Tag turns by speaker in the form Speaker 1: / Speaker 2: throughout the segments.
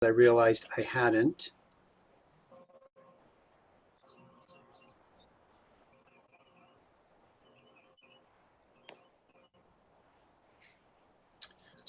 Speaker 1: I realized I hadn't.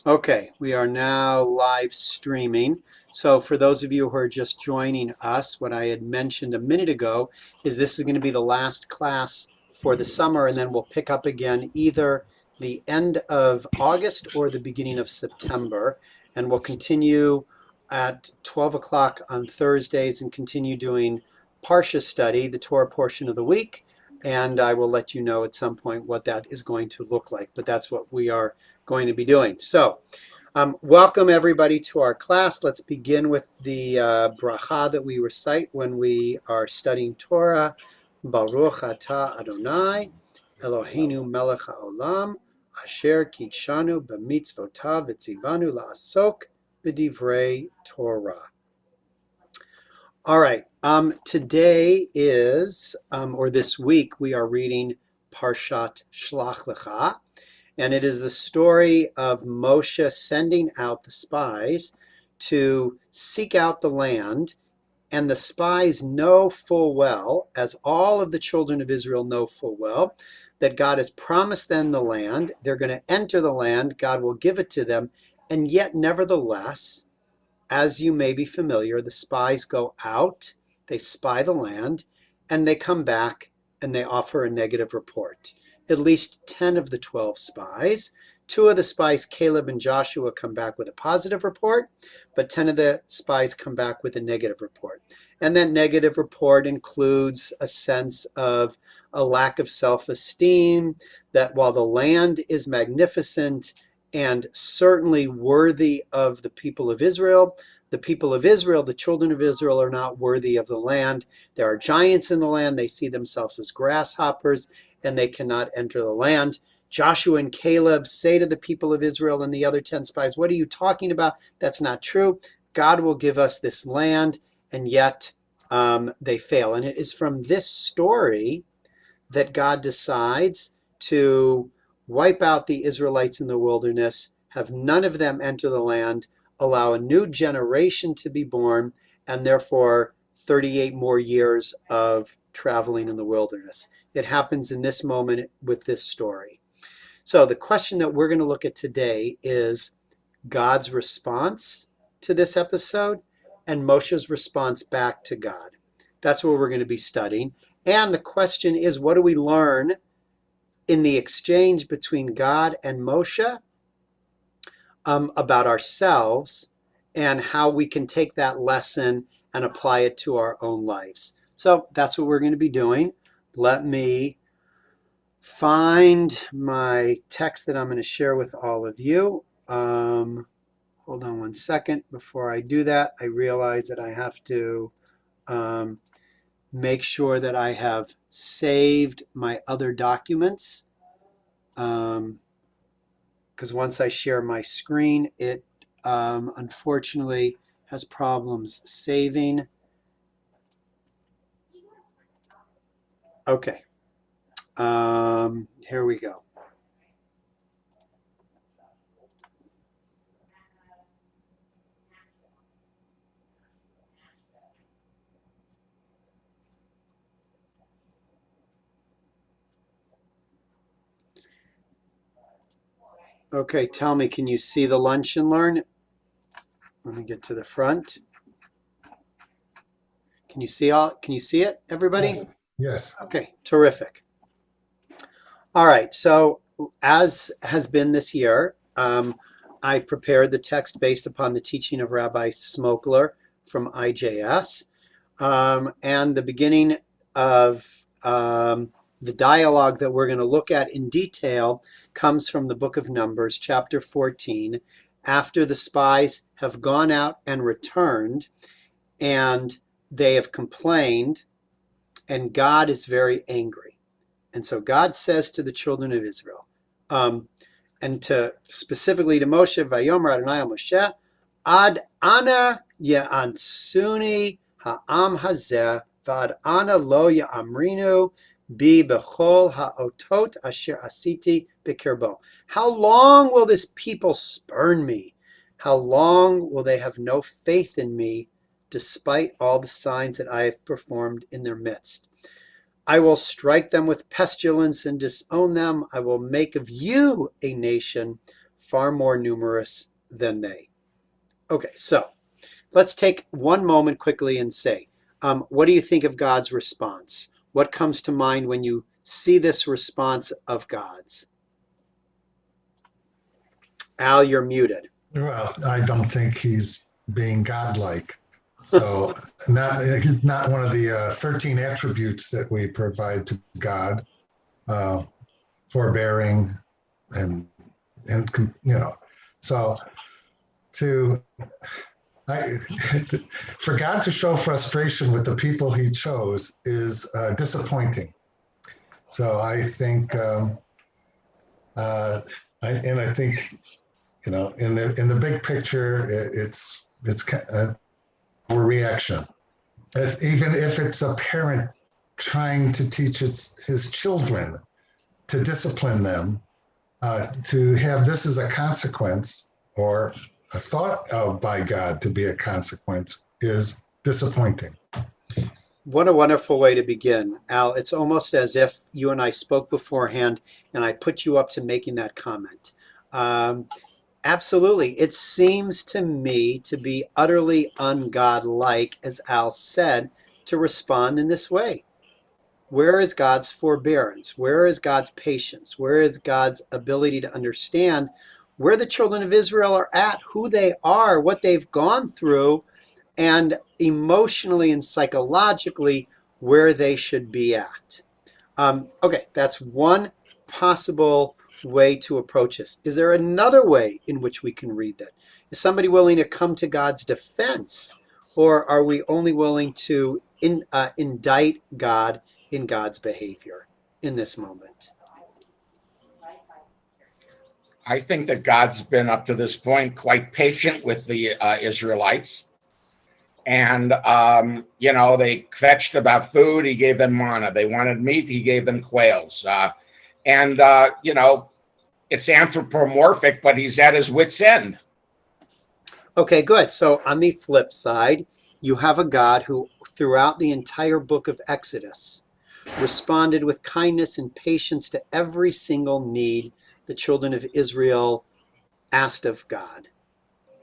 Speaker 1: Okay, we are now live streaming. So for those of you who are just joining us, what I had mentioned a minute ago is this is going to be the last class for the summer, and then we'll pick up again either the end of August or the beginning of September. And we'll continue at 12 o'clock on Thursdays and continue doing Parsha study, the Torah portion of the week. And I will let you know at some point what that is going to look like. But that's what we are going to be doing. So welcome everybody to our class. Let's begin with the bracha that we recite when we are studying Torah. Baruch atah Adonai Eloheinu melech haolam asher kitshanu b'mitzvotav v'tzivanu la'asok b'divrei Torah. All right, today is, or this week, we are reading Parshat Shlach Lecha. And it is the story of Moshe sending out the spies to seek out the land. And the spies know full well, as all of the children of Israel know full well, that God has promised them the land. They're going to enter the land. God will give it to them. And yet, nevertheless, as you may be familiar, the spies go out, they spy the land, and they come back and they offer a negative report. At least 10 of the 12 spies. 2 of the spies, Caleb and Joshua, come back with a positive report, but 10 of the spies come back with a negative report. And that negative report includes a sense of a lack of self-esteem, that while the land is magnificent and certainly worthy of the people of Israel, the people of Israel, the children of Israel, are not worthy of the land. There are giants in the land. They see themselves as grasshoppers, and they cannot enter the land. Joshua and Caleb say to the people of Israel and the other 10 spies, what are you talking about? That's not true. God will give us this land, and yet they fail. And it is from this story that God decides to wipe out the Israelites in the wilderness, have none of them enter the land, allow a new generation to be born, and therefore 38 more years of traveling in the wilderness. It happens in this moment with this story. So the question that we're going to look at today is God's response to this episode and Moshe's response back to God. That's what we're going to be studying. And the question is, what do we learn in the exchange between God and Moshe about ourselves and how we can take that lesson and apply it to our own lives? So that's what we're going to be doing. Let me find my text that I'm going to share with all of you. Hold on one second. Before I do that, I realize that I have to make sure that I have saved my other documents. Because once I share my screen, it unfortunately has problems saving. Okay, here we go. Okay, tell me, can you see the lunch and learn? Let me get to the front. Can you see it, everybody?
Speaker 2: Yes.
Speaker 1: Okay, terrific. All right, so as has been this year, I prepared the text based upon the teaching of Rabbi Smokler from IJS. And the beginning of the dialogue that we're going to look at in detail comes from the book of Numbers, chapter 14, after the spies have gone out and returned, and they have complained, and God is very angry. And so God says to the children of Israel, and specifically to Moshe, Vayomer Adonai al Moshe, Ad ana ya'ansuni ha'am hazeh, v'ad ana lo ya'amrinu bi bechol ha'otot asher asiti b'kirbo. How long will this people spurn me? How long will they have no faith in me, despite all the signs that I have performed in their midst? I will strike them with pestilence and disown them. I will make of you a nation far more numerous than they. Okay, so let's take one moment quickly and say, what do you think of God's response? What comes to mind when you see this response of God's? Al, you're muted.
Speaker 2: Well, I don't think he's being godlike. So not one of the 13 attributes that we provide to God, forbearing and so to I, for God to show frustration with the people he chose is disappointing. So I think, I think, in the big picture, it's a reaction. Even if it's a parent trying to teach his children to discipline them, to have this as a consequence or a thought of by God to be a consequence is disappointing.
Speaker 1: What a wonderful way to begin, Al. It's almost as if you and I spoke beforehand and I put you up to making that comment. Absolutely. It seems to me to be utterly ungodlike, as Al said, to respond in this way. Where is God's forbearance? Where is God's patience? Where is God's ability to understand where the children of Israel are at, who they are, what they've gone through, and emotionally and psychologically where they should be at? Okay, that's one possible way to approach this. Is there another way in which we can read that? Is somebody willing to come to God's defense, or are we only willing to indict God in God's behavior in this moment?
Speaker 3: I think that God's been up to this point quite patient with the Israelites. And, they fetched about food. He gave them manna. They wanted meat. He gave them quails. It's anthropomorphic, but he's at his wit's end.
Speaker 1: Okay, good. So on the flip side, you have a God who, throughout the entire book of Exodus, responded with kindness and patience to every single need the children of Israel asked of God.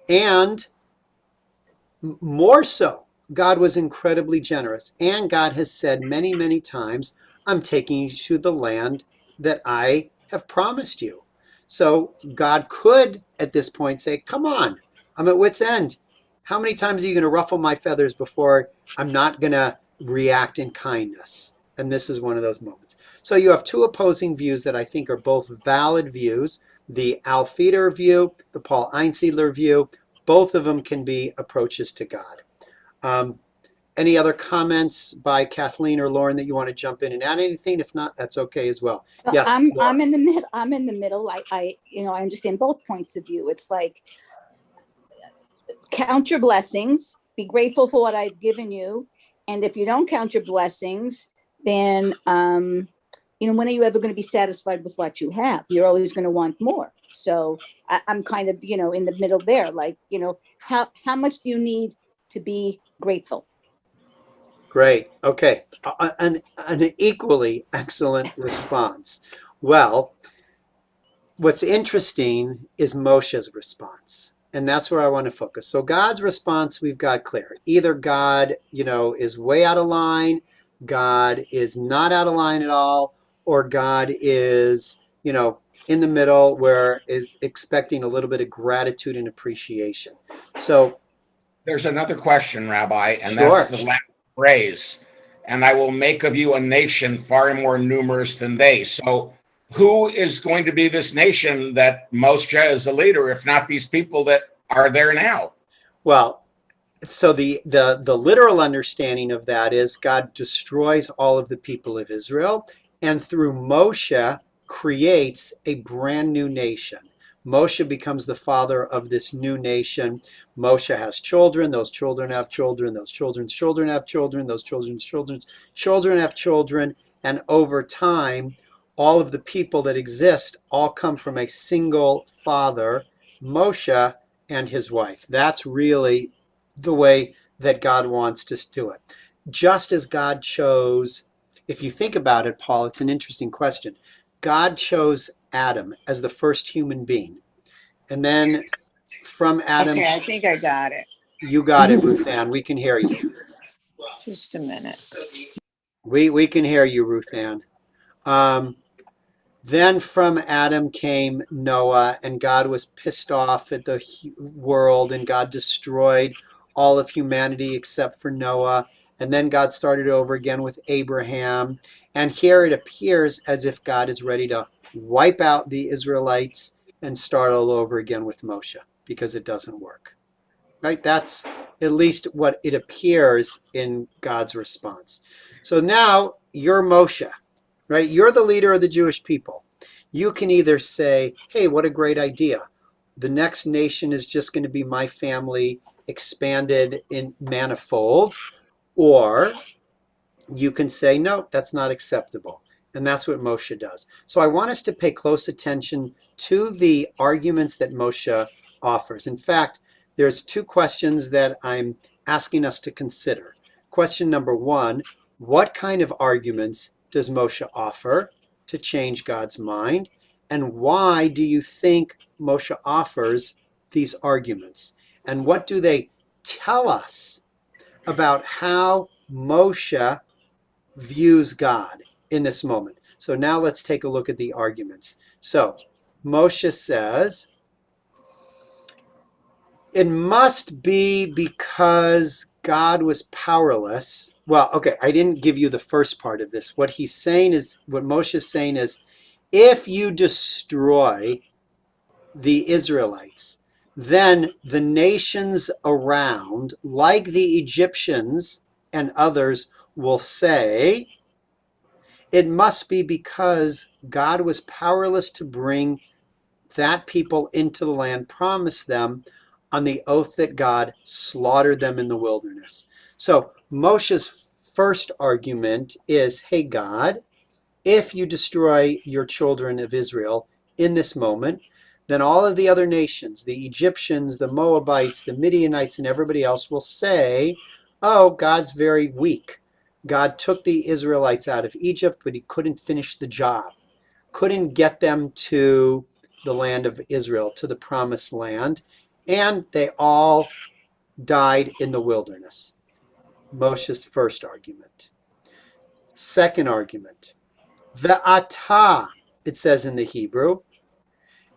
Speaker 1: And more so, God was incredibly generous. And God has said many, many times, I'm taking you to the land that I have promised you. So God could, at this point, say, come on, I'm at wit's end. How many times are you going to ruffle my feathers before I'm not going to react in kindness? And this is one of those moments. So you have two opposing views that I think are both valid views. The Al Feder view, the Paul Einsiedler view, both of them can be approaches to God. Any other comments by Kathleen or Lauren that you want to jump in and add anything? If not, that's okay as well. Yes,
Speaker 4: I'm in the middle. I'm in the middle. I understand both points of view. It's like, count your blessings, be grateful for what I've given you. And if you don't count your blessings, then, when are you ever going to be satisfied with what you have? You're always going to want more. So I'm kind of, in the middle there, like, how much do you need to be grateful?
Speaker 1: Great. Okay. An equally excellent response. Well, what's interesting is Moshe's response. And that's where I want to focus. So God's response, we've got clear. Either God, is way out of line, God is not out of line at all, or God is, in the middle where is expecting a little bit of gratitude and appreciation. So
Speaker 3: there's another question, Rabbi, and
Speaker 1: sure.
Speaker 3: That's the last phrase. And I will make of you a nation far more numerous than they. So who is going to be this nation that Moshe is a leader, if not these people that are there now?
Speaker 1: Well, so the literal understanding of that is God destroys all of the people of Israel, and through Moshe creates a brand new nation. Moshe becomes the father of this new nation. Moshe has children. Those children have children. Those children's children have children. Those children's children's children have children. And over time, all of the people that exist all come from a single father, Moshe, and his wife. That's really the way that God wants to do it. Just as God chose, if you think about it, Paul, it's an interesting question. God chose Adam as the first human being. And then from Adam,
Speaker 5: Okay, I think I got it.
Speaker 1: you got it, Ruth Ann. We can hear you.
Speaker 5: Just a minute.
Speaker 1: We can hear you, Ruth Ann. Then from Adam came Noah, and God was pissed off at the world, and God destroyed all of humanity except for Noah. And then God started over again with Abraham. And here it appears as if God is ready to wipe out the Israelites and start all over again with Moshe, because it doesn't work. Right? That's at least what it appears in God's response. So now you're Moshe. Right? You're the leader of the Jewish people. You can either say, hey, what a great idea. The next nation is just going to be my family expanded in manifold. Or you can say, no, that's not acceptable. And that's what Moshe does. So I want us to pay close attention to the arguments that Moshe offers. In fact, there's two questions that I'm asking us to consider. Question number one, what kind of arguments does Moshe offer to change God's mind? And why do you think Moshe offers these arguments? And what do they tell us about how Moshe views God in this moment? So now let's take a look at the arguments. So Moshe says, it must be because God was powerless. Well, okay, I didn't give you the first part of this. What Moshe is saying is, if you destroy the Israelites, then the nations around, like the Egyptians and others, will say, it must be because God was powerless to bring that people into the land promised them on the oath that God slaughtered them in the wilderness. So Moshe's first argument is, hey, God, if you destroy your children of Israel in this moment, then all of the other nations, the Egyptians, the Moabites, the Midianites, and everybody else will say, oh, God's very weak. God took the Israelites out of Egypt, but he couldn't finish the job, couldn't get them to the land of Israel, to the promised land, and they all died in the wilderness. Moshe's first argument. Second argument, ve'ata, it says in the Hebrew,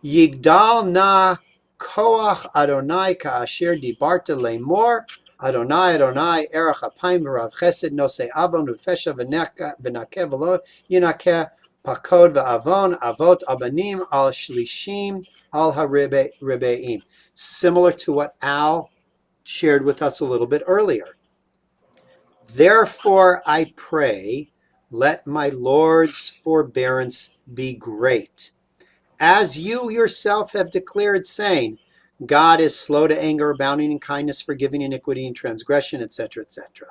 Speaker 1: yigdal na koach Adonai ka'asher dibarta lemor, Adonai, Adonai, erech apayim v'rav chesed, nosei avon v'fesha v'nakeh v'lo yinakeh, pakod v'avon, avot abanim al shlishim al ha-ribeim. Similar to what Al shared with us a little bit earlier. Therefore I pray, let my Lord's forbearance be great, as you yourself have declared, saying, God is slow to anger, abounding in kindness, forgiving iniquity and transgression, etc., etc.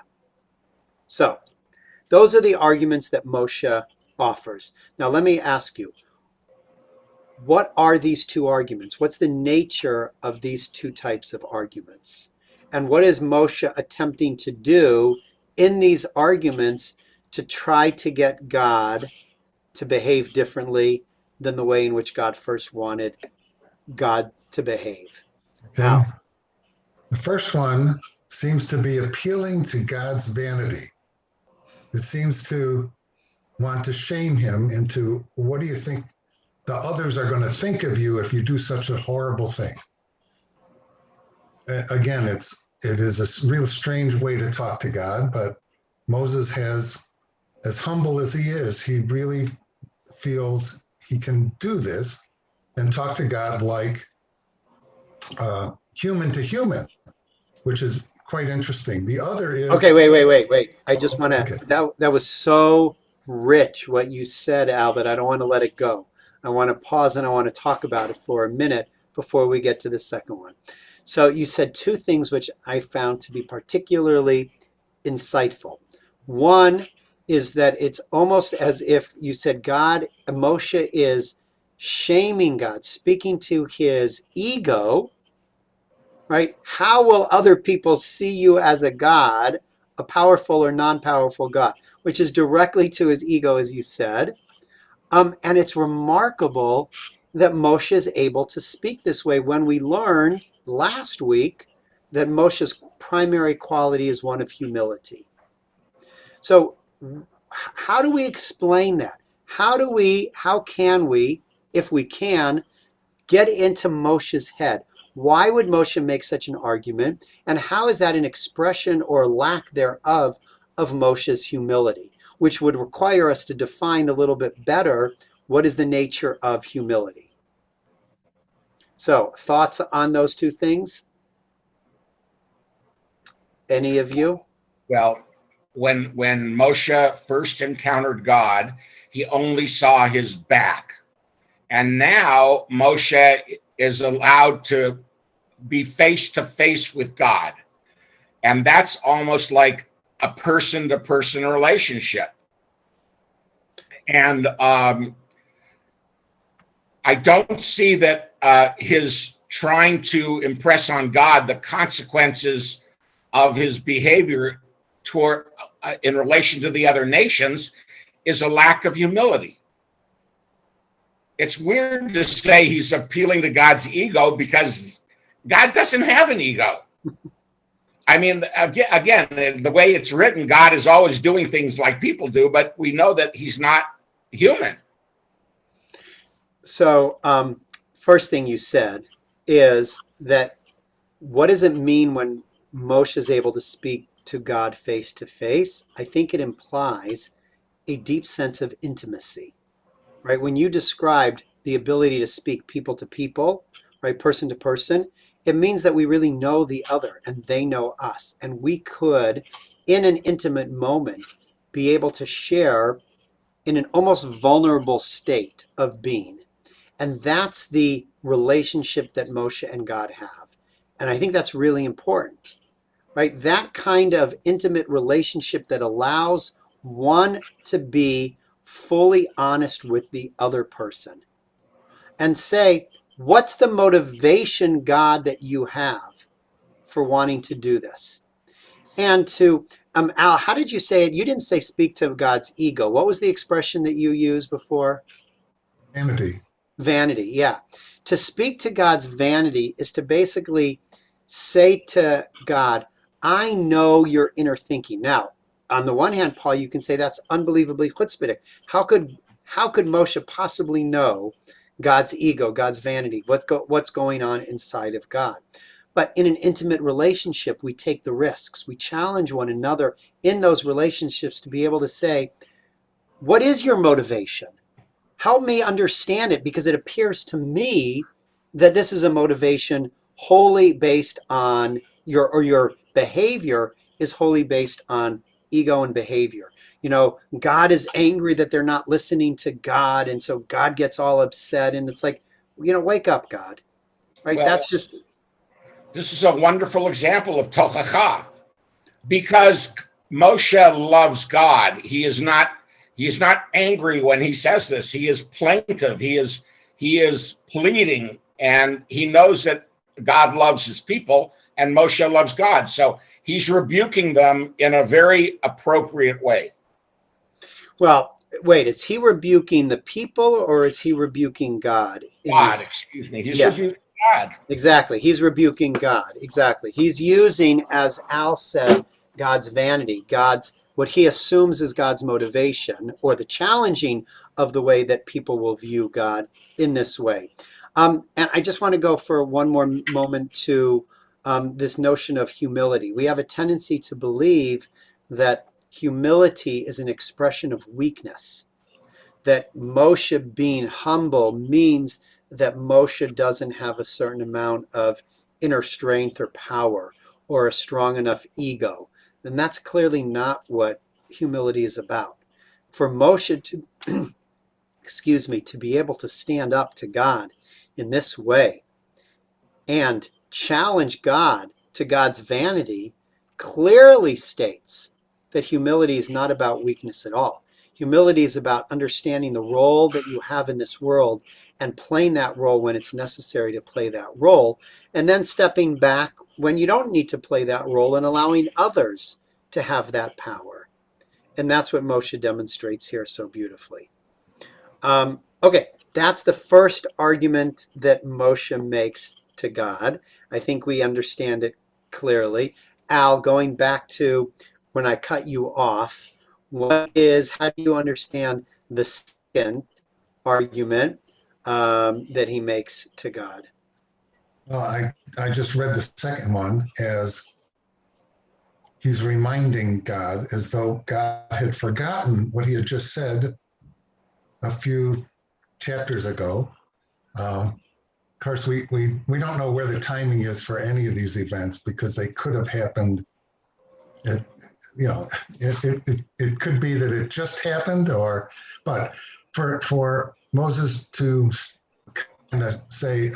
Speaker 1: So, those are the arguments that Moshe offers. Now, let me ask you, what are these two arguments? What's the nature of these two types of arguments? And what is Moshe attempting to do in these arguments to try to get God to behave differently than the way in which God first wanted God to behave?
Speaker 2: Okay.
Speaker 1: How?
Speaker 2: The first one seems to be appealing to God's vanity. It seems to want to shame him into, what do you think the others are going to think of you if you do such a horrible thing? Again, it is a real strange way to talk to God, but Moses has, as humble as he is, he really feels he can do this and talk to God like human to human, which is quite interesting. The other is...
Speaker 1: Okay, wait. I just want to,
Speaker 2: Okay.
Speaker 1: that was so rich what you said, Al, that I don't want to let it go. I want to pause and I want to talk about it for a minute before we get to the second one. So you said two things which I found to be particularly insightful. One is that it's almost as if you said Moshe is shaming God, speaking to his ego, right? How will other people see you as a God, a powerful or non-powerful God, which is directly to his ego, as you said. And it's remarkable that Moshe is able to speak this way when we learned last week that Moshe's primary quality is one of humility. So how do we explain that? How can we, if we can, get into Moshe's head? Why would Moshe make such an argument? And how is that an expression or lack thereof of Moshe's humility, which would require us to define a little bit better what is the nature of humility? So, thoughts on those two things? Any of you?
Speaker 3: Well, when Moshe first encountered God, he only saw his back. And now Moshe is allowed to be face to face with God. And that's almost like a person to person relationship. And I don't see that his trying to impress on God the consequences of his behavior toward in relation to the other nations is a lack of humility. It's weird to say he's appealing to God's ego because God doesn't have an ego. I mean, again, the way it's written, God is always doing things like people do, but we know that he's not human.
Speaker 1: So, first thing you said is that what does it mean when Moshe is able to speak to God face to face? I think it implies a deep sense of intimacy, right? When you described the ability to speak people to people, right, person to person, it means that we really know the other and they know us. And we could, in an intimate moment, be able to share in an almost vulnerable state of being. And that's the relationship that Moshe and God have. And I think that's really important, right? That kind of intimate relationship that allows one to be fully honest with the other person and say, what's the motivation, God, that you have for wanting to do this? And to, Al, how did you say it? You didn't say speak to God's ego. What was the expression that you used before?
Speaker 2: Vanity.
Speaker 1: Vanity, yeah. To speak to God's vanity is to basically say to God, I know your inner thinking. Now, on the one hand, Paul, you can say that's unbelievably chutzpahdik. How could Moshe possibly know God's ego, God's vanity, what's going on inside of God? But in an intimate relationship, we take the risks. We challenge one another in those relationships to be able to say, what is your motivation? Help me understand it, because it appears to me that this is a motivation wholly based on your behavior is wholly based on ego and behavior. You know, God is angry that they're not listening to God, and so God gets all upset, and it's like, you know, wake up, God. Right?
Speaker 3: Well,
Speaker 1: That's just,
Speaker 3: this is a wonderful example of tochacha, because Moshe loves God. He is not angry when he says this. He is plaintive. He is pleading, and he knows that God loves his people and Moshe loves God. So he's rebuking them in a very appropriate way.
Speaker 1: well, wait, is he rebuking the people or is he rebuking God?
Speaker 3: God, excuse me. He's
Speaker 1: Yeah.
Speaker 3: rebuking God.
Speaker 1: Exactly. He's rebuking God. Exactly. He's using, as Al said, God's vanity, what he assumes is God's motivation, or the challenging of the way that people will view God in this way. And I just want to go for one more moment to this notion of humility. We have a tendency to believe that humility is an expression of weakness, that Moshe being humble means that Moshe doesn't have a certain amount of inner strength or power or a strong enough ego. And that's clearly not what humility is about. For Moshe to, excuse me, to be able to stand up to God in this way and challenge God to God's vanity clearly states that humility is not about weakness at all. Humility is about understanding the role that you have in this world and playing that role when it's necessary to play that role, and then stepping back when you don't need to play that role and allowing others to have that power. And that's what Moshe demonstrates here so beautifully. Okay, that's the first argument that Moshe makes to God. I think we understand it clearly. Al, going back to when I cut you off, how do you understand the second argument that he makes to God?
Speaker 2: Well, I just read the second one as he's reminding God as though God had forgotten what he had just said a few chapters ago. Of course, we don't know where the timing is for any of these events because they could have happened. It could be that it just happened, but for Moses to kind of say,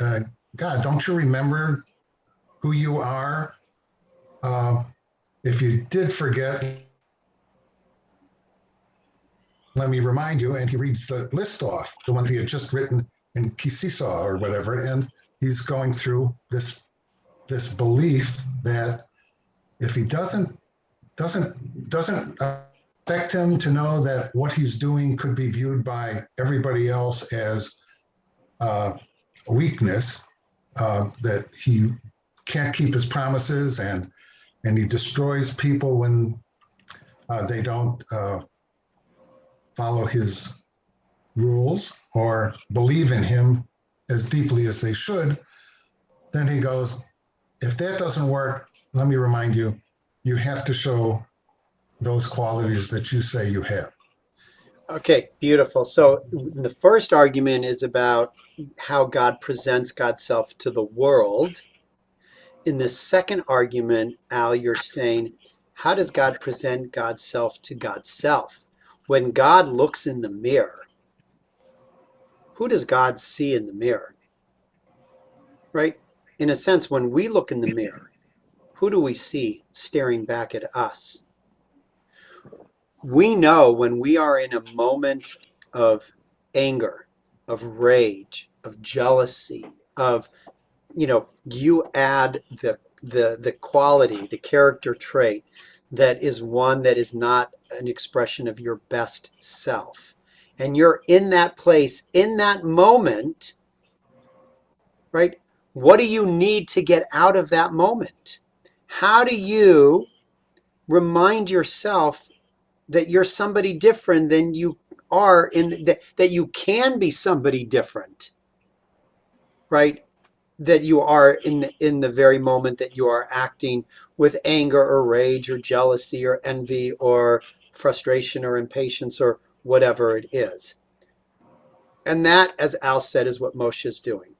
Speaker 2: God, don't you remember who you are? If you did forget, let me remind you. And he reads the list off, the one he had just written in Kisisa or whatever, and he's going through this belief that if he doesn't affect him to know that what he's doing could be viewed by everybody else as a weakness, that he can't keep his promises and he destroys people when they don't follow his rules or believe in him as deeply as they should, then he goes, if that doesn't work, let me remind you, you have to show those qualities that you say you have.
Speaker 1: Okay, beautiful. So the first argument is about how God presents God's self to the world. In the second argument, Al, you're saying, how does God present God's self to God's self? When God looks in the mirror, who does God see in the mirror? Right? In a sense, when we look in the mirror, who do we see staring back at us? We know when we are in a moment of anger, of rage, of jealousy, of, you add the quality, the character trait that is one that is not an expression of your best self. And you're in that place, in that moment, right? What do you need to get out of that moment? How do you remind yourself that you're somebody different than you are, that you can be somebody different, right? That you are in the very moment that you are acting with anger or rage or jealousy or envy or frustration or impatience or whatever it is. And that, as Al said, is what Moshe is doing.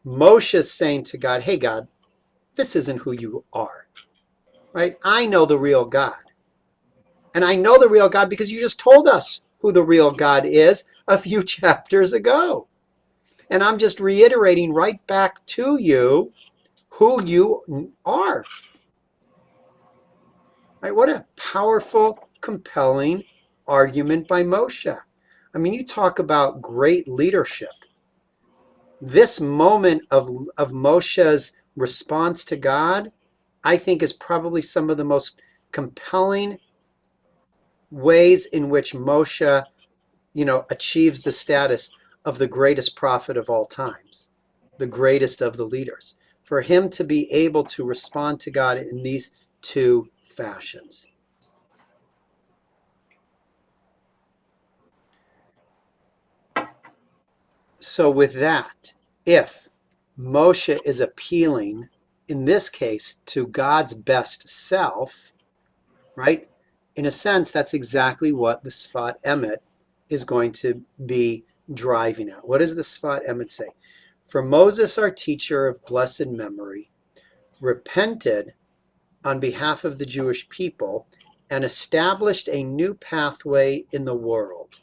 Speaker 1: Moshe is saying to God, hey, God, this isn't who you are, right? I know the real God. And I know the real God because you just told us who the real God is a few chapters ago. And I'm just reiterating right back to you who you are. Right? What a powerful, compelling argument by Moshe. I mean, you talk about great leadership. This moment of Moshe's response to God, I think, is probably some of the most compelling ways in which Moshe, achieves the status of the greatest prophet of all times, the greatest of the leaders. For him to be able to respond to God in these two fashions. So with that, if Moshe is appealing, in this case, to God's best self, right? In a sense, that's exactly what the Sfat Emet is going to be driving at. What does the Sfat Emet say? For Moses, our teacher of blessed memory, repented on behalf of the Jewish people and established a new pathway in the world.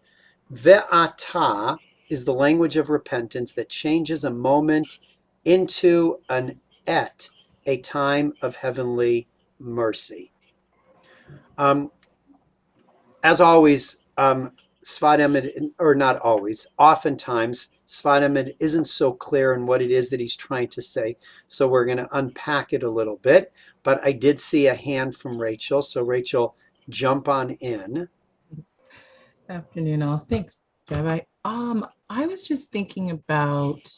Speaker 1: Ve'ata is the language of repentance that changes a moment into an et, a time of heavenly mercy. As always, Sfat Emet, or not always, oftentimes Sfat Emet isn't so clear in what it is that he's trying to say. So we're going to unpack it a little bit. But I did see a hand from Rachel. So Rachel, jump on in.
Speaker 6: Afternoon, all. Thanks, Rabbi. I was just thinking about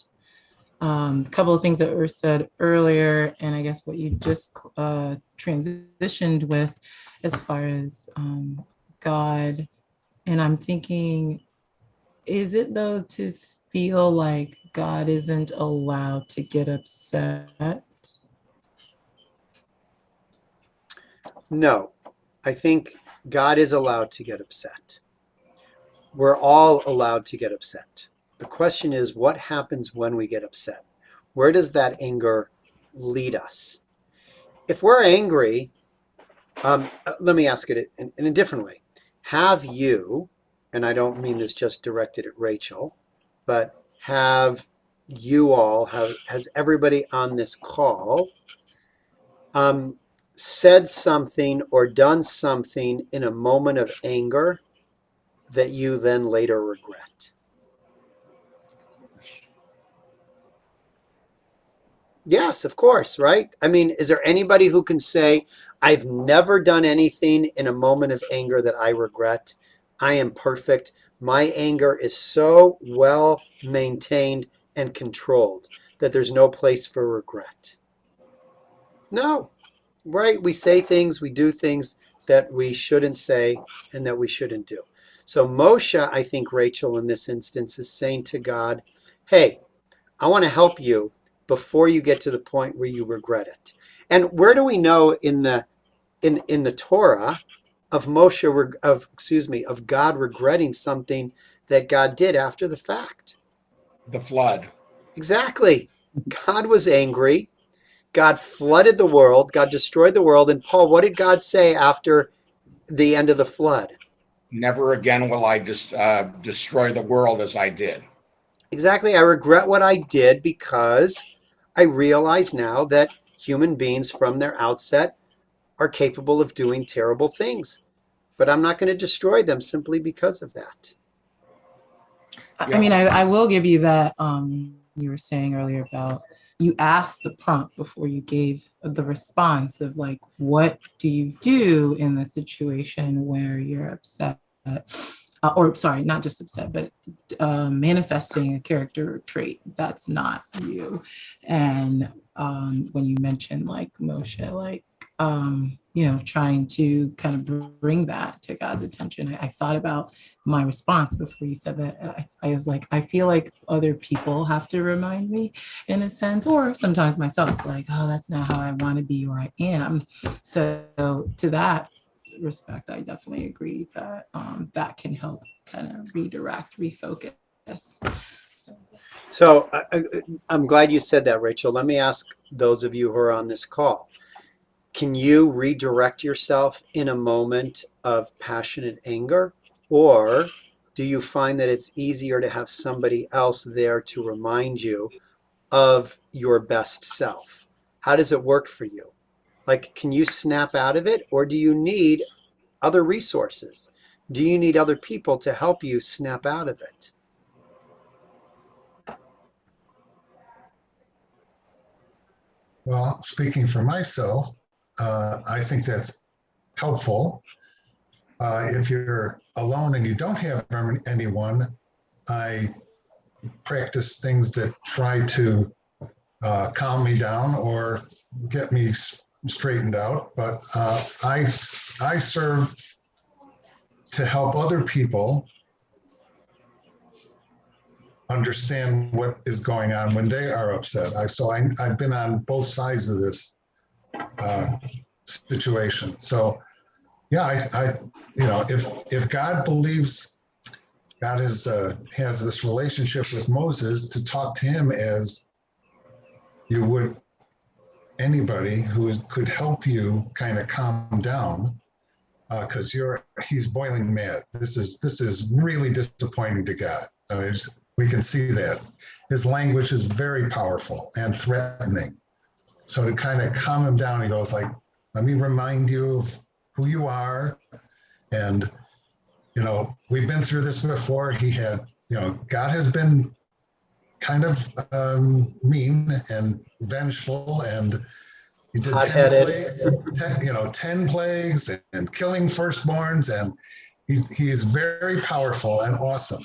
Speaker 6: a couple of things that were said earlier, and I guess what you just transitioned with as far as God. And I'm thinking, is it though to feel like God isn't allowed to get upset?
Speaker 1: No, I think God is allowed to get upset. We're all allowed to get upset. The question is, what happens when we get upset? Where does that anger lead us? If we're angry, let me ask it in a different way. Have you, and I don't mean this just directed at Rachel, but have you all, has everybody on this call said something or done something in a moment of anger that you then later regret? Yes, of course, right? I mean, is there anybody who can say, I've never done anything in a moment of anger that I regret? I am perfect. My anger is so well maintained and controlled that there's no place for regret. No, right? We say things, we do things that we shouldn't say and that we shouldn't do. So Moshe, I think Rachel in this instance is saying to God, hey, I want to help you before you get to the point where you regret it. And where do we know in the Torah of of God regretting something that God did after the fact?
Speaker 3: The flood.
Speaker 1: Exactly. God was angry. God flooded the world. God destroyed the world. And Paul, what did God say after the end of the flood?
Speaker 3: Never again will I destroy the world as I did.
Speaker 1: Exactly. I regret what I did because I realize now that human beings from their outset are capable of doing terrible things. But I'm not going to destroy them simply because of that.
Speaker 6: I mean, I will give you that. You were saying earlier about you asked the prompt before you gave the response of like, what do you do in the situation where you're upset? Or sorry, not just upset, but manifesting a character trait that's not you. And when you mentioned like Moshe, like, trying to kind of bring that to God's attention, I thought about my response before you said that. I was like, I feel like other people have to remind me in a sense, or sometimes myself, like, oh, that's not how I want to be or I am. So to that respect, I definitely agree that that can help kind of redirect, refocus.
Speaker 1: So I'm glad you said that, Rachel. Let me ask those of you who are on this call. Can you redirect yourself in a moment of passionate anger? Or do you find that it's easier to have somebody else there to remind you of your best self? How does it work for you? Like, can you snap out of it, or do you need other resources? Do you need other people to help you snap out of it?
Speaker 2: Well, speaking for myself, I think that's helpful. If you're alone and you don't have anyone, I practice things that try to calm me down or get me straightened out. But I serve to help other people understand what is going on when they are upset. I've been on both sides of this situation. So yeah, if God believes God has this relationship with Moses, to talk to him as you would anybody who could help you kind of calm down, because he's boiling mad. This is really disappointing to God. We can see that his language is very powerful and threatening. So to kind of calm him down, he goes like, let me remind you of who you are. And, we've been through this before. God has been kind of mean and vengeful, and he did 10
Speaker 1: Hot-headed.
Speaker 2: plagues, 10 plagues and killing firstborns, and he is very powerful and awesome.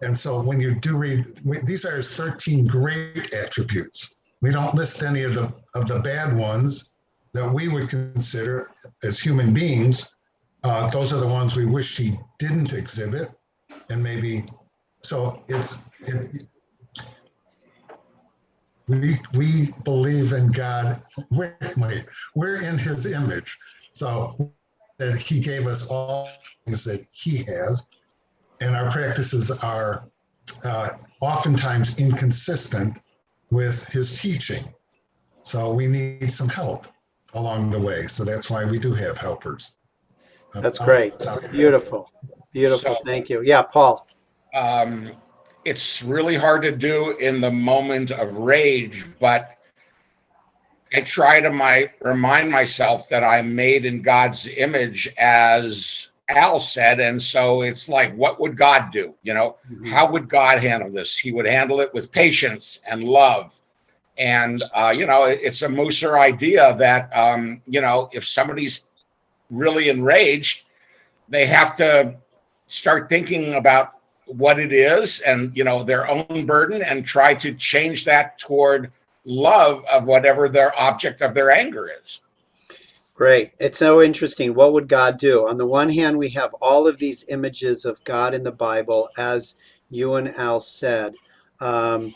Speaker 2: And so when you do read, these are his 13 great attributes. We don't list any of the bad ones that we would consider as human beings. Those are the ones we wish he didn't exhibit, and maybe so. We believe in God. We're in His image, so that He gave us all things that He has, and our practices are oftentimes inconsistent with His teaching. So we need some help along the way. So that's why we do have helpers.
Speaker 1: That's great. Beautiful. Beautiful.
Speaker 3: So-
Speaker 1: Thank you. Yeah, Paul.
Speaker 3: It's really hard to do in the moment of rage, but I try to remind myself that I'm made in God's image, as Al said. And so it's like, what would God do? How would God handle this? He would handle it with patience and love. And, it's a Musar idea that, if somebody's really enraged, they have to start thinking about what it is and, their own burden, and try to change that toward love of whatever their object of their anger is.
Speaker 1: Great. It's so interesting. What would God do? On the one hand, we have all of these images of God in the Bible, as you and Al said, of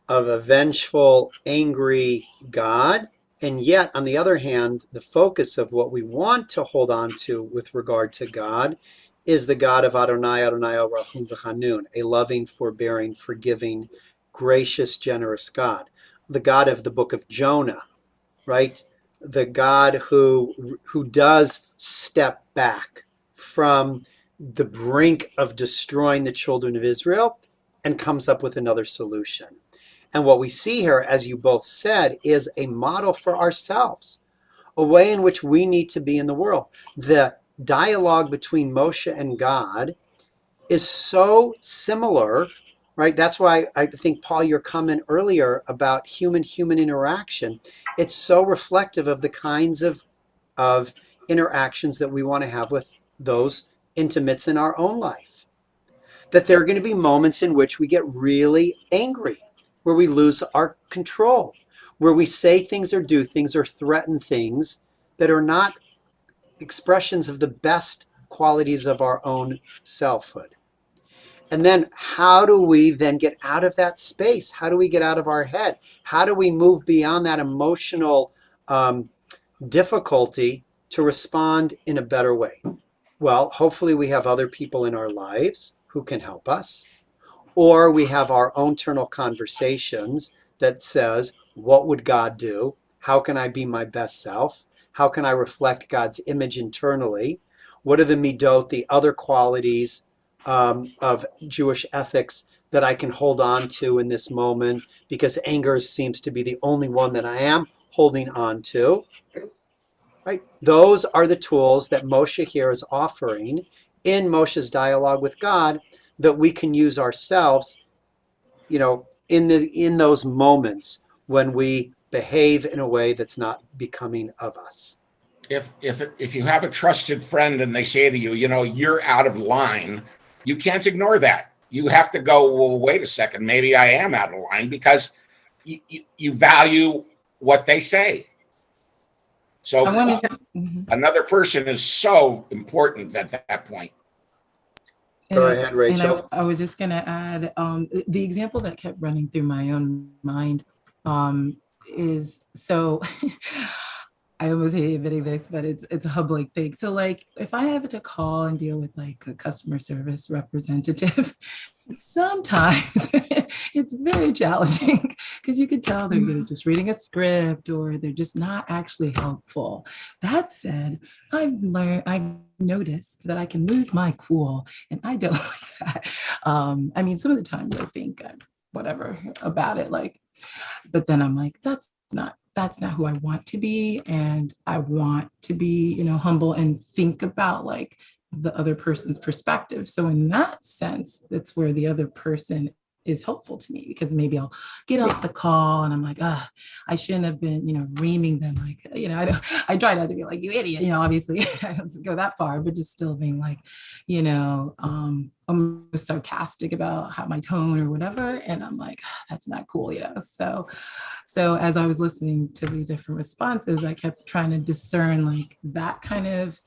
Speaker 1: a vengeful, angry God. And yet, on the other hand, the focus of what we want to hold on to with regard to God is the God of Adonai, Adonai Rachum V'Chanun, a loving, forbearing, forgiving, gracious, generous God. The God of the book of Jonah, right? The God who does step back from the brink of destroying the children of Israel and comes up with another solution. And what we see here, as you both said, is a model for ourselves, a way in which we need to be in the world. The dialogue between Moshe and God is so similar, right? That's why I think, Paul, your comment earlier about human-human interaction, it's so reflective of the kinds of interactions that we want to have with those intimates in our own life. That there are going to be moments in which we get really angry, where we lose our control, where we say things or do things or threaten things that are not expressions of the best qualities of our own selfhood. And then how do we then get out of that space? How do we get out of our head? How do we move beyond that emotional difficulty to respond in a better way? Well, hopefully we have other people in our lives who can help us, or we have our own internal conversations that says, what would God do? How can I be my best self? How can I reflect God's image internally? What are the midot, the other qualities of Jewish ethics that I can hold on to in this moment? Because anger seems to be the only one that I am holding on to. Right? Those are the tools that Moshe here is offering in Moshe's dialogue with God that we can use ourselves, in those moments when we behave in a way that's not becoming of us.
Speaker 3: If you have a trusted friend and they say to you, you're out of line, you can't ignore that. You have to go, well, wait a second, maybe I am out of line, because you value what they say. So another person is so important at that point.
Speaker 1: Go ahead, Rachel.
Speaker 6: And I was just going to add, the example that kept running through my own mind is, so I almost hate admitting this, but it's a hub-like thing. So like, if I have to call and deal with like a customer service representative, sometimes it's very challenging, because you can tell they're just reading a script, or they're just not actually helpful. That said, I've noticed that I can lose my cool, and I don't like that. I mean, some of the times I think I'm whatever about it, but then I'm like, that's not who I want to be. And I want to be, humble and think about the other person's perspective. So in that sense, that's where the other person is helpful to me, because maybe I'll get off the call and I'm like, I shouldn't have been, reaming them. Like, I try not to be like, you idiot, obviously I don't go that far, but just still being like, almost sarcastic about how my tone or whatever. And I'm like, that's not cool, So as I was listening to the different responses, I kept trying to discern like that kind of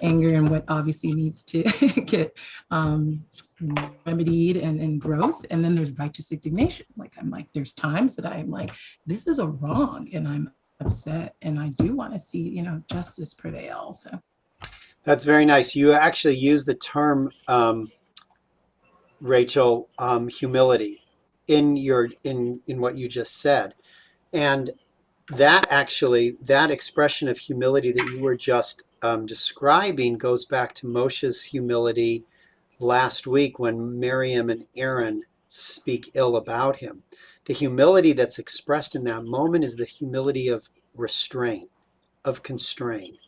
Speaker 6: anger and what obviously needs to get remedied and growth. And then there's righteous indignation. Like, I'm like, there's times that I'm like, this is a wrong and I'm upset and I do want to see, justice prevail. So
Speaker 1: That's very nice. You actually use the term, Rachel, humility in what you just said. And that expression of humility that you were just describing goes back to Moshe's humility last week when Miriam and Aaron speak ill about him. The humility that's expressed in that moment is the humility of restraint, of constraint.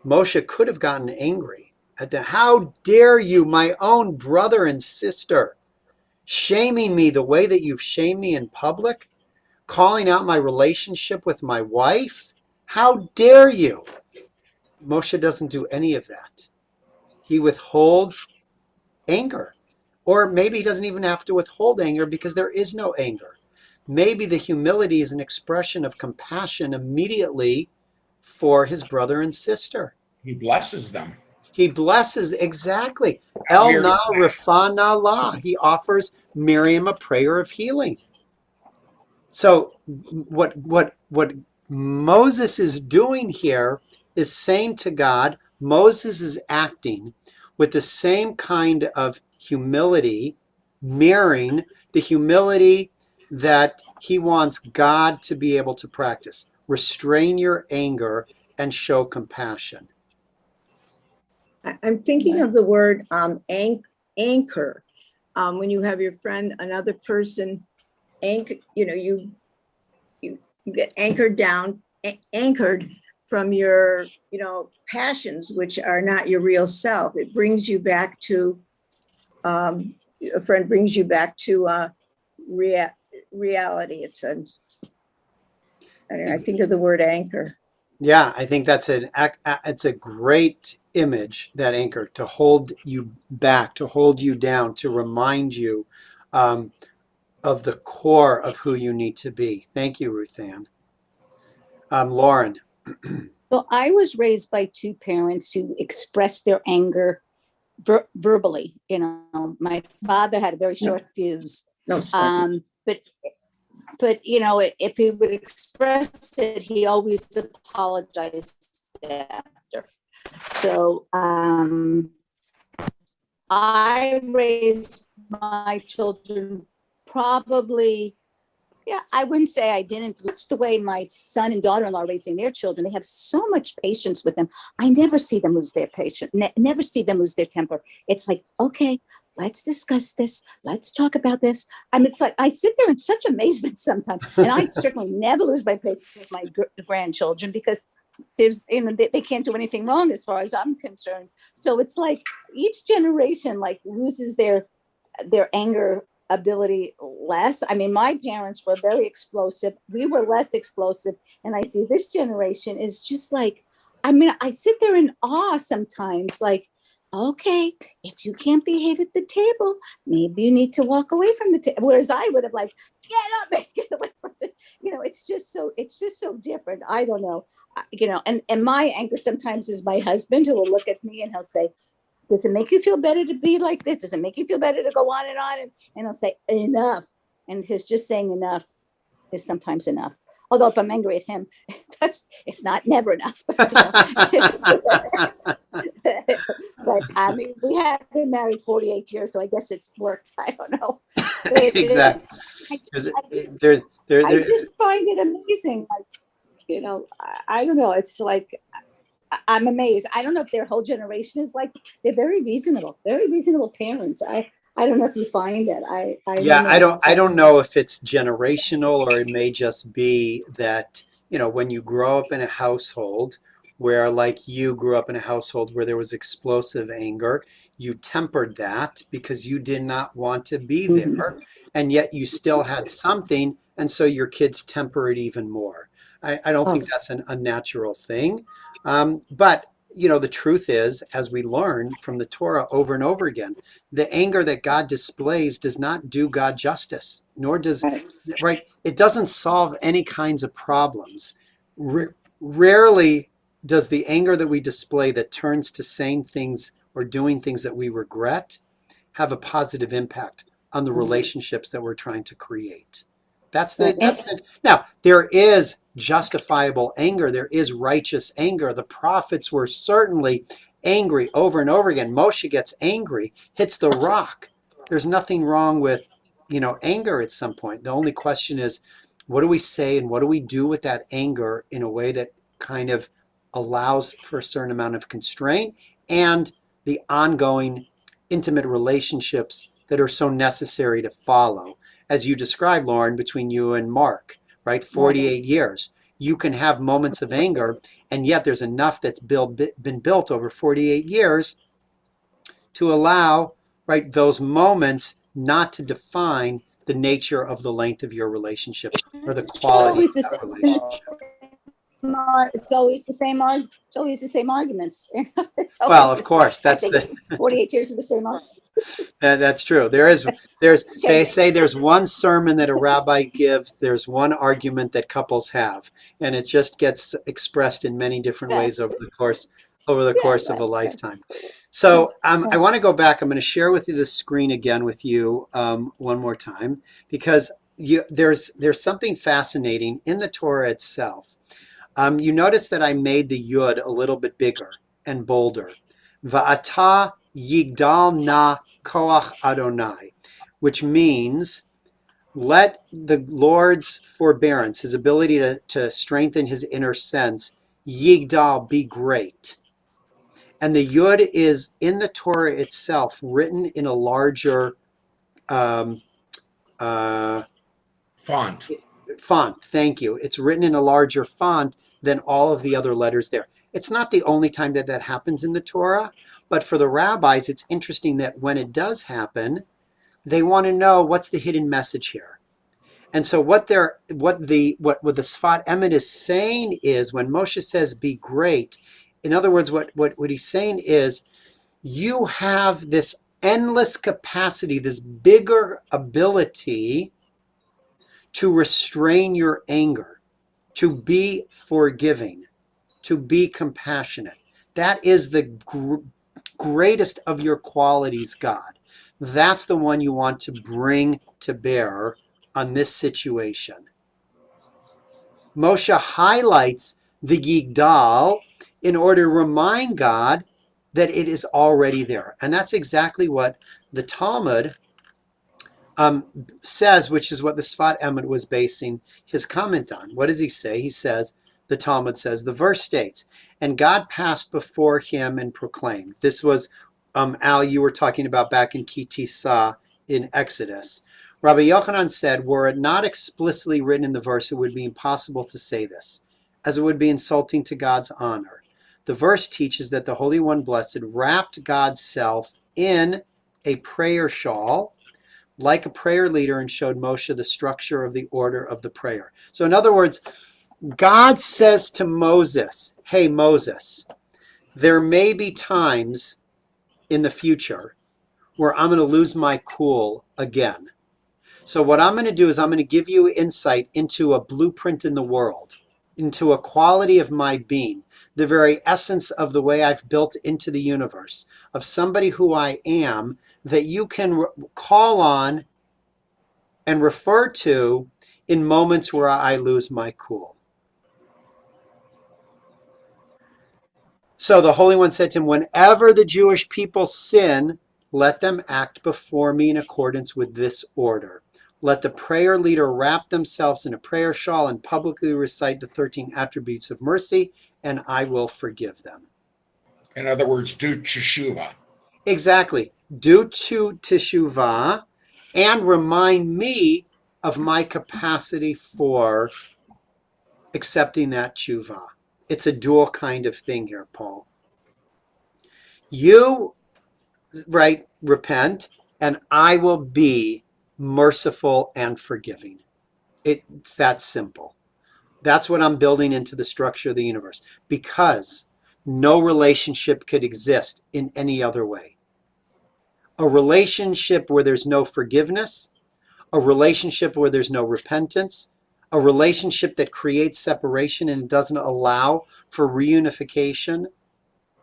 Speaker 1: Moshe could have gotten angry at how dare you, my own brother and sister, shaming me the way that you've shamed me in public, calling out my relationship with my wife. How dare you? Moshe doesn't do any of that. He withholds anger. Or maybe he doesn't even have to withhold anger because there is no anger. Maybe the humility is an expression of compassion immediately for his brother and sister.
Speaker 3: He blesses them.
Speaker 1: He blesses, exactly. El na refa na la. He offers Miriam a prayer of healing. So what Moses is doing here is saying to God, Moses is acting with the same kind of humility, mirroring the humility that he wants God to be able to practice. Restrain your anger and show compassion.
Speaker 5: I'm thinking of the word anchor. When you have your friend, another person, you get anchored down, anchored from your, passions, which are not your real self. It brings you back to, a friend brings you back to reality. I think of the word anchor.
Speaker 1: Yeah, I think it's a great image, that anchor, to hold you back, to hold you down, to remind you of the core of who you need to be. Thank you, Ruth Ann. Lauren.
Speaker 4: So I was raised by two parents who expressed their anger verbally. My father had a very short fuse.
Speaker 5: No,
Speaker 4: but if he would express it, he always apologized after. So I raised my children probably, I wouldn't say I didn't. It's the way my son and daughter-in-law are raising their children. They have so much patience with them. I never see them lose their patience, never see them lose their temper. It's like, okay, let's discuss this. Let's talk about this. It's like I sit there in such amazement sometimes. And I certainly never lose my patience with my grandchildren because they can't do anything wrong as far as I'm concerned. So it's like each generation loses their anger ability less. I mean, my parents were very explosive. We were less explosive. And I see this generation is just like, I sit there in awe sometimes, like, okay, if you can't behave at the table, maybe you need to walk away from the table. Whereas I would have get up and get away from this. It's just so different. I don't know, and my anger sometimes is my husband who will look at me and he'll say, does it make you feel better to be like this? Does it make you feel better to go on? And I'll say, enough. And his just saying enough is sometimes enough. Although if I'm angry at him, it's never enough. But we have been married 48 years, so I guess it's worked. I don't know.
Speaker 1: Exactly.
Speaker 4: I just find it amazing. I don't know. It's like, I'm amazed. I don't know if their whole generation is like, they're very reasonable parents. I don't know if you find it.
Speaker 1: I don't know if it's generational or it may just be that, when you grow up in a household where, like, you grew up in a household where there was explosive anger. You tempered that because you did not want to be
Speaker 4: Mhm.
Speaker 1: there, and yet you still had something, and so your kids temper it even more. I don't think that's an unnatural thing. But the truth is, as we learn from the Torah over and over again, the anger that God displays does not do God justice, nor does,
Speaker 4: Right.
Speaker 1: right? It doesn't solve any kinds of problems. Rarely does the anger that we display that turns to saying things or doing things that we regret have a positive impact on the relationships that we're trying to create. Now, there is justifiable anger. There is righteous anger. The prophets were certainly angry over and over again. Moshe gets angry, hits the rock. There's nothing wrong with, anger at some point. The only question is, what do we say and what do we do with that anger in a way that kind of allows for a certain amount of constraint and the ongoing intimate relationships that are so necessary to follow, as you described, Lauren, between you and Mark, right? 48 years. You can have moments of anger, and yet there's enough that's been built over 48 years to allow, right, those moments not to define the nature of the length of your relationship or the quality of that relationship.
Speaker 4: It's always the same. It's always the same arguments.
Speaker 1: Well, of course,
Speaker 4: I think it's 48 years of the same arguments.
Speaker 1: That's true. They say there's one sermon that a rabbi gives, there's one argument that couples have, and it just gets expressed in many different ways over the course of a lifetime. So I want to go back. I'm going to share with you the screen again with you one more time, because there's something fascinating in the Torah itself. You notice that I made the yud a little bit bigger and bolder. Va'ata yigdal na koach Adonai, which means let the Lord's forbearance, his ability to strengthen his inner sense, yigdal, be great. And the yud is in the Torah itself, written in a larger
Speaker 3: Font.
Speaker 1: Font. Thank you. It's written in a larger font than all of the other letters there. It's not the only time that happens in the Torah, but for the rabbis, it's interesting that when it does happen, they want to know what's the hidden message here. And so what the Sfat Emet is saying is, when Moshe says be great, in other words, what he's saying is, you have this endless capacity, this bigger ability to restrain your anger, to be forgiving, to be compassionate. That is the greatest of your qualities, God. That's the one you want to bring to bear on this situation. Moshe highlights the Yigdal in order to remind God that it is already there. And that's exactly what the Talmud says, which is what the Sfat Emet was basing his comment on. What does he say? He says, the Talmud says, the verse states, and God passed before him and proclaimed. This was, Al, you were talking about back in Ki Tisa in Exodus. Rabbi Yochanan said, were it not explicitly written in the verse, it would be impossible to say this, as it would be insulting to God's honor. The verse teaches that the Holy One Blessed wrapped God's self in a prayer shawl, like a prayer leader, and showed Moshe the structure of the order of the prayer. So in other words, God says to Moses, hey, Moses, there may be times in the future where I'm going to lose my cool again. So what I'm going to do is I'm going to give you insight into a blueprint in the world, into a quality of my being, the very essence of the way I've built into the universe, of somebody who I am, that you can call on and refer to in moments where I lose my cool. So the Holy One said to him, whenever the Jewish people sin, let them act before me in accordance with this order. Let the prayer leader wrap themselves in a prayer shawl and publicly recite the 13 attributes of mercy, and I will forgive them.
Speaker 3: In other words, do teshuvah.
Speaker 1: Exactly. Do teshuvah and remind me of my capacity for accepting that teshuvah. It's a dual kind of thing here, Paul. You, right, repent, and I will be merciful and forgiving. It's that simple. That's what I'm building into the structure of the universe, because no relationship could exist in any other way. A relationship where there's no forgiveness, a relationship where there's no repentance, a relationship that creates separation and doesn't allow for reunification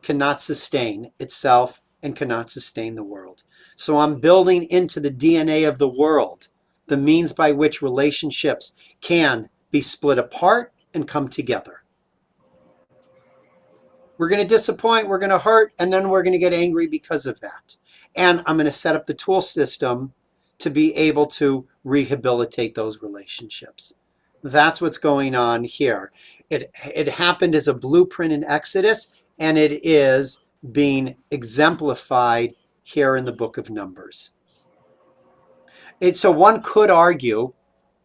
Speaker 1: cannot sustain itself and cannot sustain the world. So I'm building into the DNA of the world the means by which relationships can be split apart and come together. We're going to disappoint, we're going to hurt, and then we're going to get angry because of that. And I'm going to set up the tool system to be able to rehabilitate those relationships. That's what's going on here. It happened as a blueprint in Exodus, and it is being exemplified here in the book of Numbers. So one could argue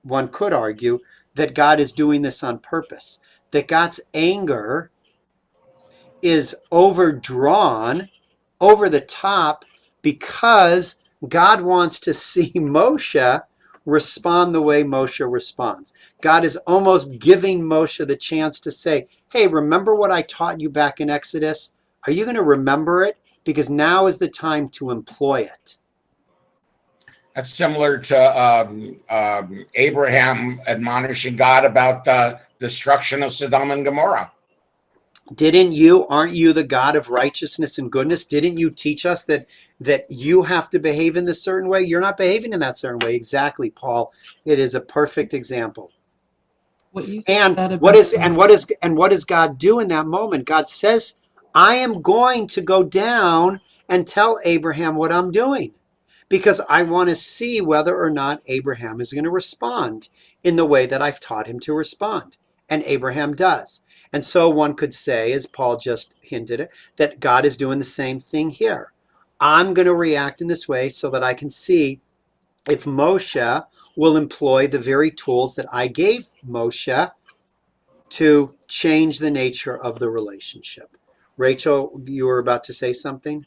Speaker 1: that God is doing this on purpose, that God's anger is overdrawn, over the top, because God wants to see Moshe respond the way Moshe responds. God is almost giving Moshe the chance to say, hey, remember what I taught you back in Exodus? Are you going to remember it? Because now is the time to employ it.
Speaker 3: That's similar to Abraham admonishing God about the destruction of Sodom and Gomorrah.
Speaker 1: Aren't you the God of righteousness and goodness? Didn't you teach us that you have to behave in this certain way? You're not behaving in that certain way. Exactly, Paul. It is a perfect example.
Speaker 6: What you
Speaker 1: And
Speaker 6: said about
Speaker 1: what does God do in that moment? God says, I am going to go down and tell Abraham what I'm doing, because I want to see whether or not Abraham is going to respond in the way that I've taught him to respond. And Abraham does. And so one could say, as Paul just hinted at, that God is doing the same thing here. I'm going to react in this way so that I can see if Moshe will employ the very tools that I gave Moshe to change the nature of the relationship. Rachel, you were about to say something?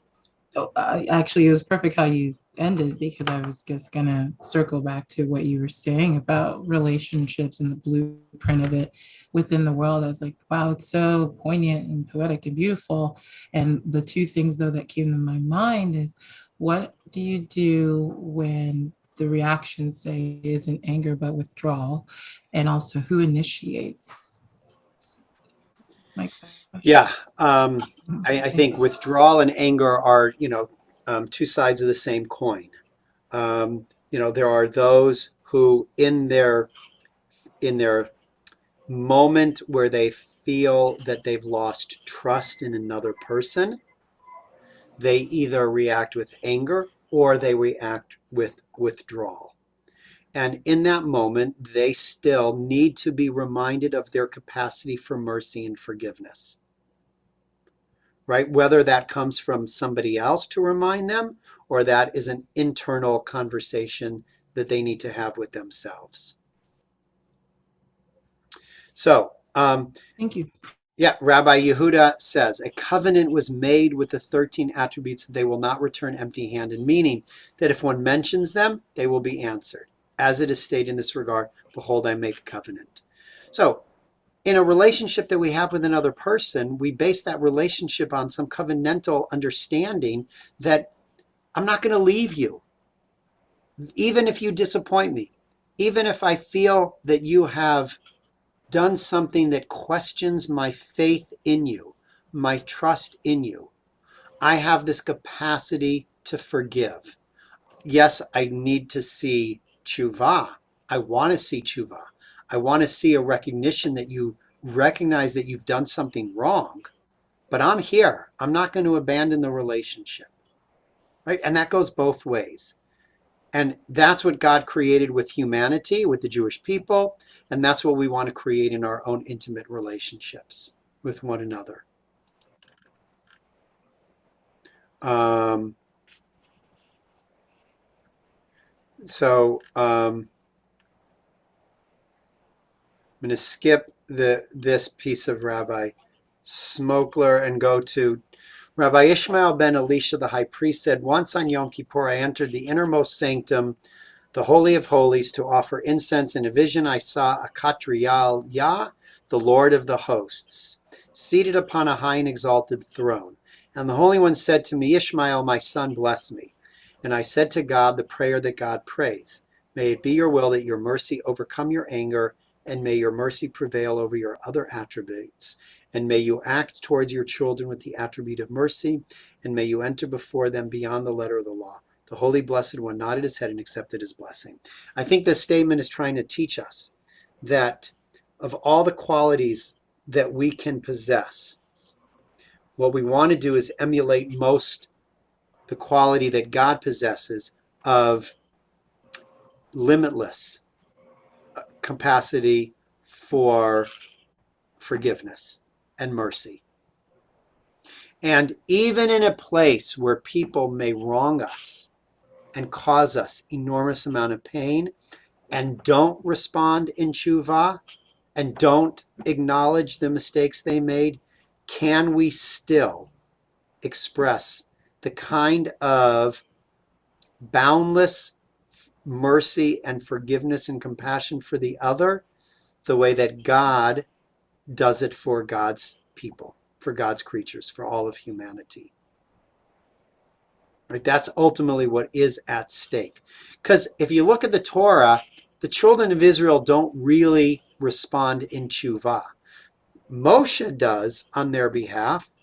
Speaker 6: Oh, actually, it was perfect how you ended, because I was just gonna circle back to what you were saying about relationships and the blueprint of it within the world. I was like, wow, it's so poignant and poetic and beautiful. And the two things though that came to my mind is, what do you do when the reaction, say, isn't anger but withdrawal? And also, who initiates? That's my question.
Speaker 1: Yeah, I think withdrawal and anger are, two sides of the same coin. There are those who, in their moment where they feel that they've lost trust in another person, they either react with anger or they react with withdrawal. And in that moment, they still need to be reminded of their capacity for mercy and forgiveness. Right? Whether that comes from somebody else to remind them, or that is an internal conversation that they need to have with themselves. So,
Speaker 6: Thank you.
Speaker 1: yeah, Rabbi Yehuda says, a covenant was made with the 13 attributes that they will not return empty-handed, meaning that if one mentions them, they will be answered. As it is stated in this regard, behold, I make a covenant. So, in a relationship that we have with another person, we base that relationship on some covenantal understanding that I'm not going to leave you, even if you disappoint me, even if I feel that you have done something that questions my faith in you, my trust in you. I have this capacity to forgive. Yes, I need to see tshuva. I want to see tshuva. I want to see a recognition that you recognize that you've done something wrong, but I'm here. I'm not going to abandon the relationship, right? And that goes both ways. And that's what God created with humanity, with the Jewish people. And that's what we want to create in our own intimate relationships with one another. I'm going to skip this piece of Rabbi Smokler and go to Rabbi Ishmael ben Elisha, the high priest, said, once on Yom Kippur, I entered the innermost sanctum, the Holy of Holies, to offer incense. In a vision, I saw a Katrial Yah, the Lord of the hosts, seated upon a high and exalted throne. And the Holy One said to me, Ishmael, my son, bless me. And I said to God the prayer that God prays. May it be your will that your mercy overcome your anger, and may your mercy prevail over your other attributes. And may you act towards your children with the attribute of mercy, and may you enter before them beyond the letter of the law. The Holy Blessed One nodded his head and accepted his blessing. I think this statement is trying to teach us that of all the qualities that we can possess, what we want to do is emulate most the quality that God possesses of limitless capacity for forgiveness and mercy. And even in a place where people may wrong us and cause us enormous amount of pain and don't respond in tshuva and don't acknowledge the mistakes they made, can we still express the kind of boundless mercy and forgiveness and compassion for the other the way that God does it for God's people, for God's creatures, for all of humanity? Right? That's ultimately what is at stake. Because if you look at the Torah, the children of Israel don't really respond in tshuva. Moshe does on their behalf,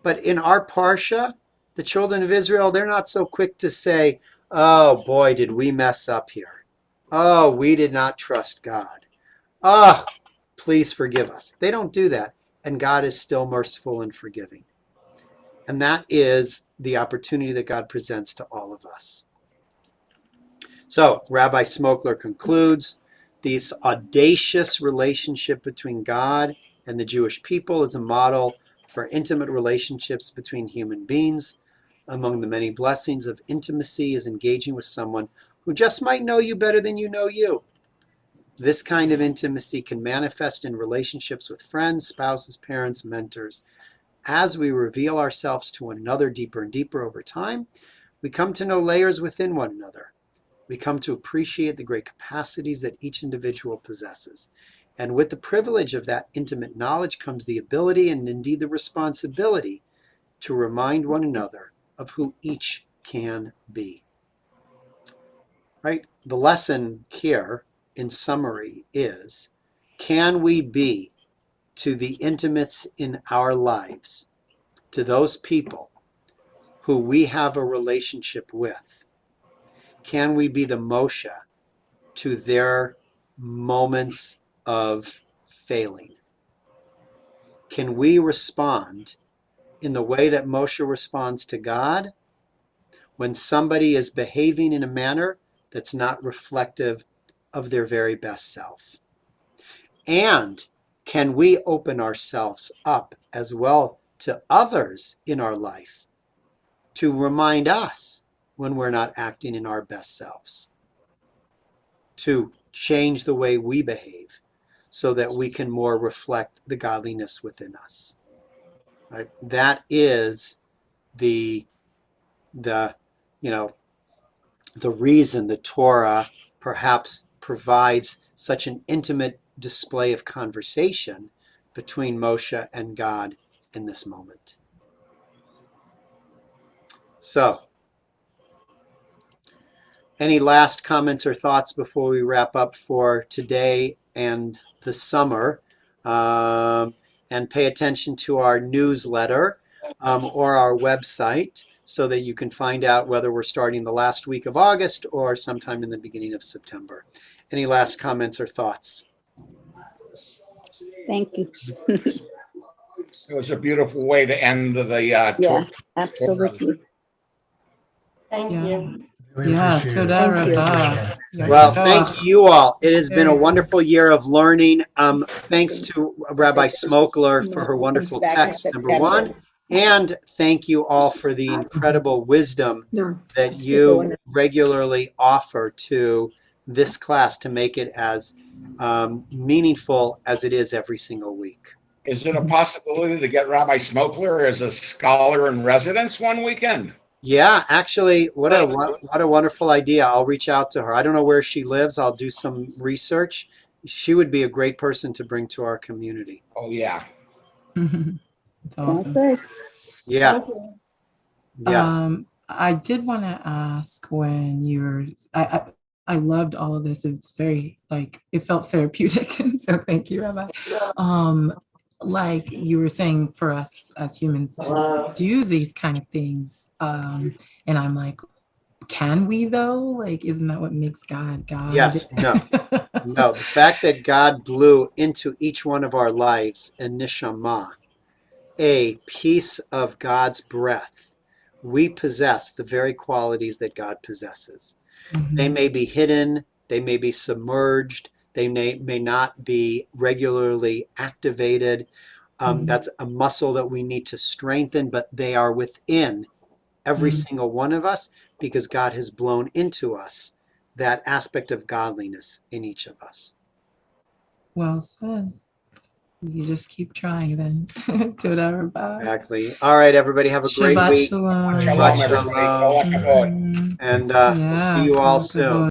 Speaker 1: but in our parsha, the children of Israel, they're not so quick to say, oh boy, did we mess up here. Oh, we did not trust God. Oh, please forgive us. They don't do that. And God is still merciful and forgiving. And that is the opportunity that God presents to all of us. So Rabbi Smokler concludes, this audacious relationship between God and the Jewish people is a model for intimate relationships between human beings. Among the many blessings of intimacy is engaging with someone who just might know you better than you know you. This kind of intimacy can manifest in relationships with friends, spouses, parents, mentors. As we reveal ourselves to one another deeper and deeper over time, we come to know layers within one another. We come to appreciate the great capacities that each individual possesses. And with the privilege of that intimate knowledge comes the ability and indeed the responsibility to remind one another of who each can be. Right? The lesson here, in summary, is, can we be to the intimates in our lives, to those people who we have a relationship with, can we be the Moshe to their moments of failing? Can we respond in the way that Moshe responds to God when somebody is behaving in a manner that's not reflective of their very best self? And can we open ourselves up as well to others in our life to remind us when we're not acting in our best selves, to change the way we behave so that we can more reflect the godliness within us? Right? That is the reason the Torah perhaps provides such an intimate display of conversation between Moshe and God in this moment. So, any last comments or thoughts before we wrap up for today and the summer? And pay attention to our newsletter or our website so that you can find out whether we're starting the last week of August or sometime in the beginning of September. Any last comments or thoughts?
Speaker 4: Thank you.
Speaker 3: It was a beautiful way to end the
Speaker 4: Yes, absolutely.
Speaker 7: Thank
Speaker 6: Yeah.
Speaker 7: you.
Speaker 2: Really
Speaker 6: Yeah,
Speaker 2: appreciate it.
Speaker 6: toda
Speaker 4: Thank you.
Speaker 6: rabah.
Speaker 1: Well, thank you all. It has been a
Speaker 6: Very good.
Speaker 1: wonderful year of learning. Thanks to Rabbi Smokler for her wonderful
Speaker 4: Comes back in
Speaker 1: text, number
Speaker 4: September.
Speaker 1: one. And thank you all for the incredible wisdom
Speaker 5: No.
Speaker 1: that you regularly offer to this class to make it as meaningful as it is every single week.
Speaker 3: Is it a possibility to get Rabbi Smokler as a scholar in residence one weekend?
Speaker 1: Yeah, actually, what a wonderful idea. I'll reach out to her. I don't know where she lives. I'll do some research. She would be a great person to bring to our community.
Speaker 3: Oh, yeah.
Speaker 6: It's awesome.
Speaker 4: Perfect.
Speaker 1: Yeah.
Speaker 5: Okay.
Speaker 1: Yes.
Speaker 6: I did want to ask when I loved all of this. It's very it felt therapeutic. So thank you, Rabbi. Like you were saying, for us as humans to do these kind of things. And I'm like, can we though? Like, isn't that what makes God God?
Speaker 1: Yes. No. No. The fact that God blew into each one of our lives a neshama, a piece of God's breath, we possess the very qualities that God possesses. They may be hidden, they may be submerged, they may not be regularly activated. That's a muscle that we need to strengthen, but they are within every single one of us because God has blown into us that aspect of godliness in each of us.
Speaker 6: Well said. You just keep trying then.
Speaker 1: Exactly. All right, everybody, have a great
Speaker 6: Shabbat
Speaker 1: week.
Speaker 6: shalom.
Speaker 3: Shalom,
Speaker 1: Shabbat
Speaker 3: everybody.
Speaker 1: shalom.
Speaker 3: Kol hakavod.
Speaker 1: And we'll see you all soon.